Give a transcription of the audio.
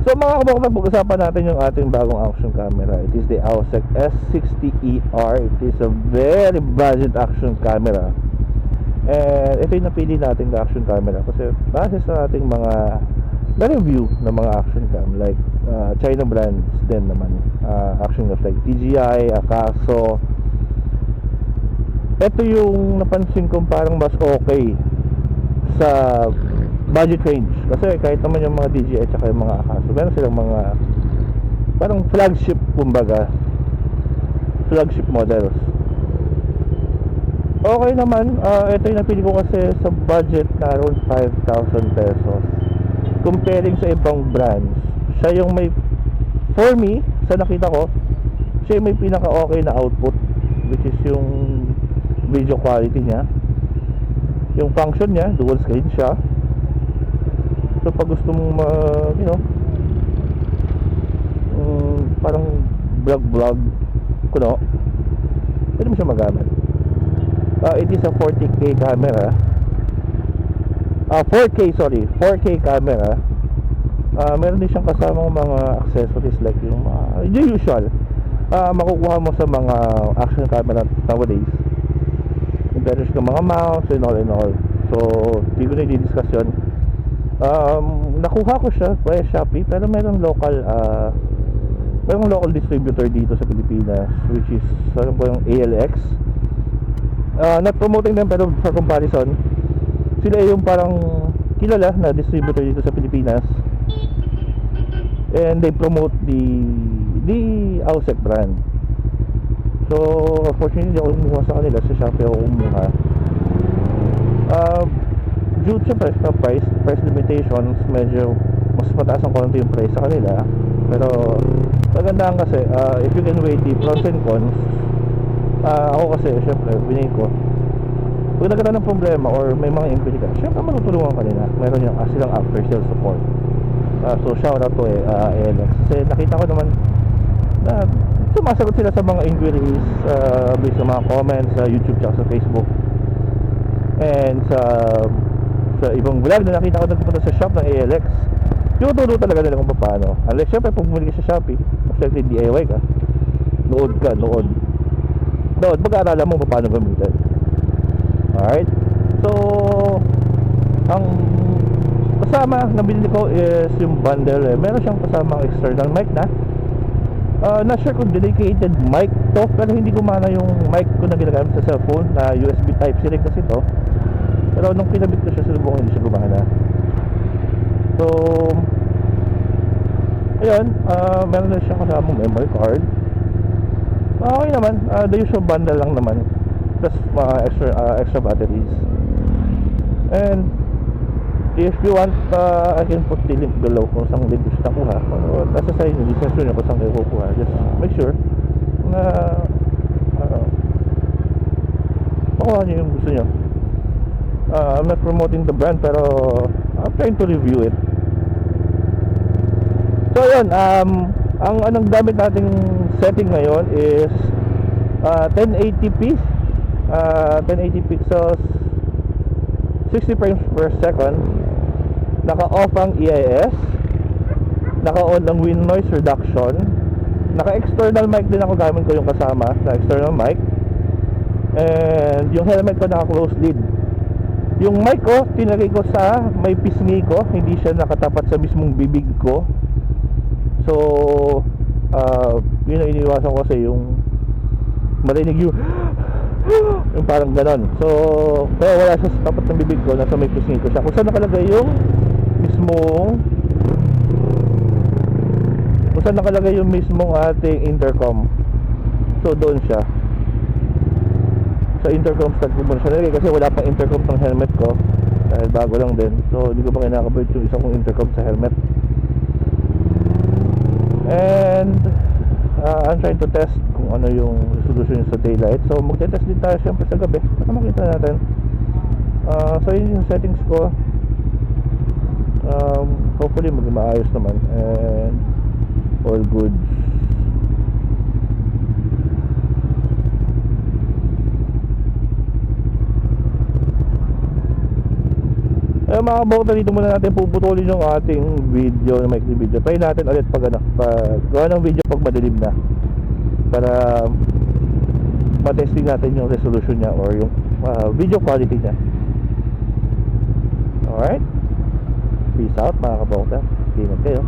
So mga kabukod, pag-usapan natin yung ating bagong action camera. It is the Ausec S60ER. It is a very budget action camera. And ito yung napili natin na action camera kasi base sa ating mga na-review ng mga action cam, like China brands din naman, action cam like DJI, Akaso. Ito yung napansin kong parang mas okay sa budget range, kasi kahit naman yung mga DJI at yung mga Akaso, meron silang mga parang flagship, kumbaga flagship models. Okay naman, ito yung napili ko kasi sa budget na around 5,000 pesos. Comparing sa ibang brands, siya yung may, for me, sa nakita ko, siya yung may pinaka okay na output, which is yung video quality niya. Yung function niya, dual screen siya. So pag gusto mong parang vlog kuno, pwede mo siya magamit. It is a 40K camera. 4K camera. Meron din siyang kasamang mga accessories like yung usual makukuha mo sa mga action camera nowadays. Meron siyang mga mounts and all. So hindi ko na i-discuss yun. Nakuha ko siya via Shopee, pero merong local distributor dito sa Pilipinas, which is ano po, yung ALX. Not promoting them, pero for comparison, sila yung parang kilala na distributor dito sa Pilipinas, and they promote the Ausec brand. So unfortunately hindi ako kumuha sa kanila, sa Shopee ako kumuha. Due syempre sa price limitations, medyo mas mataas ang konti yung price sa kanila. Pero magandaan kasi, if you can weigh the pros and cons, ako kasi syempre binigay ko, pag nagkaroon ng problema or may mga implica, syempre matutulungan ka nila. Meron yung silang after sales support. So shout out to ALX, kasi nakita ko naman na sumasagot sila sa mga inquiries based sa mga comments sa YouTube at sa Facebook, and sa ibang vlog na nakita ko nagpunta sa shop ng ALX. Tinuturo talaga nila kung paano. Unless syempre pag bumili ka sa Shopee, actually DIY ka, nood mag-aaralan mo paano gamitin. Alright, so ang kasama na binili ko is yung bundle. Meron siyang kasamang external mic na not sure kung dedicated mic to, pero hindi gumana yung mic ko na ginagamit sa cellphone na USB Type-C rin kasi to. Pero nung kinabit ko siya sa lubong, hindi siya gumana. So ayun, meron na siya kasamang memory card. Okay naman, the usual bundle lang naman, plus extra batteries. And if you want, I can put the link below kung saan link gusto nakuha. Nasa sa inyo, disensyon nyo kung saan kayo kukuha. Just make sure na makuha nyo yung gusto nyo. I'm not promoting the brand, pero I'm trying to review it. So yun, ang anong gamit nating setting ngayon is 1080p 1080 pixels, 60 frames per second, naka-off ang EIS, naka-on ang wind noise reduction, naka-external mic din ako, gamit ko yung kasama na external mic, and yung helmet ko naka-close lid. Yung mic ko, tinagay ko sa may pisngi ko, hindi siya nakatapat sa mismong bibig ko. So yun ang iniwasan ko kasi yung marinig yung parang ganon. So kaya wala siya sa tapat ng bibig ko, nasa may pisngi ko siya. Kung saan nakalagay yung mismong ating intercom, so doon siya sa intercom stand ko muna siya nilagay, kasi wala pang intercom ng helmet ko dahil bago lang din. So hindi ko pa kinakabit yung isang kong intercom sa helmet. And I'm trying to test kung ano yung resolution sa daylight. So magte-test din tayo siyempre sa gabi para makita natin. So yun yung settings ko. Hopefully maging maayos naman and all good. Mga kabauta, dito muna natin puputulin yung ating video na maikli video. Try natin ulit pag gawa ng video pag madilim na, para matesting natin yung resolution niya or yung video quality niya. Alright, peace out mga kabauta, ingat kayo.